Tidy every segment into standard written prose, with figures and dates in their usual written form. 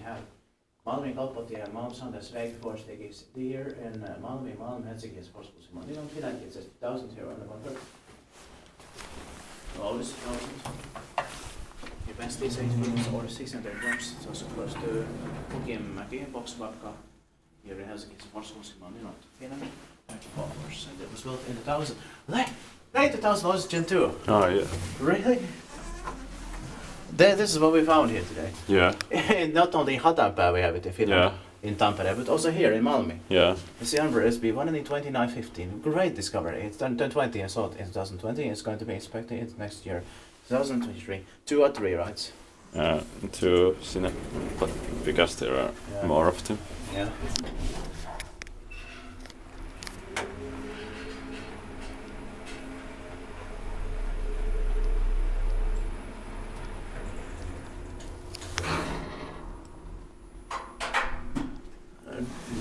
have Malmin Kauppatie ja Malmsanders vägförstegis here in Malmi, Helsinki is Forskusiman. In Finland it says 1,000 here on the bumper. Always 1,000. Capacity 8 rooms or 600 rooms. It's also close to Pukimäki, Boxbacka. Here in Helsinki is Forskusiman, you know, Finland. Followers, and it was built in the 1000. Late 2000 Otis GeN2. Oh yeah. Really? This is what we found here today. Yeah. Not only in Hatapää we have it in Finland, in Tampere, but also here in Malmi. Yeah. It's the Unver SB1 in 2915. Great discovery. It's done 20 and sold in 2020. It's going to be inspected in next year, 2023. 2 or 3 rides. 2 sinne, but because there are more of them. Yeah.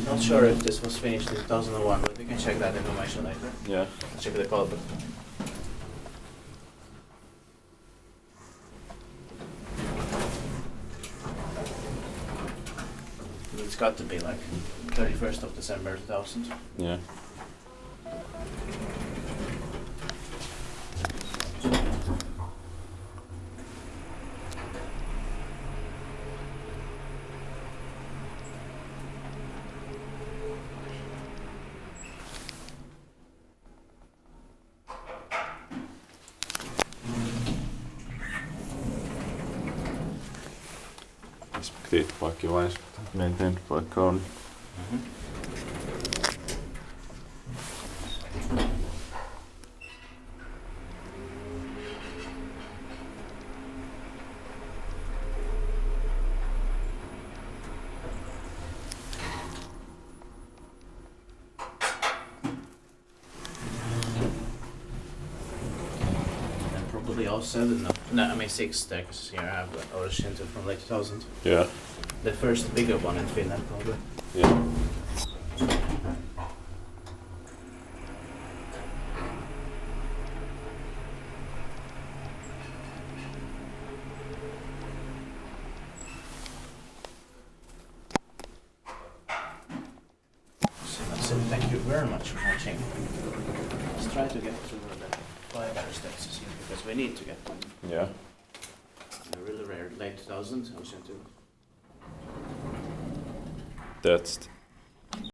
Not sure if this was finished in 2001, but we can check that information later. Yeah. Check the culprit. It's got to be like 31st of December 2000. Yeah. Inspected by device, maintained by cone. Probably all 7, no, I mean 6 decks here I have Otis GeN2 from late 2000. Yeah. The first bigger one in Finland probably. Yeah. So that's it. Thank you very much for watching. Let's try to get through the 5 other steps here because we need to get them. Yeah. They're really rare. Late 2000s, Otis GeN2. That's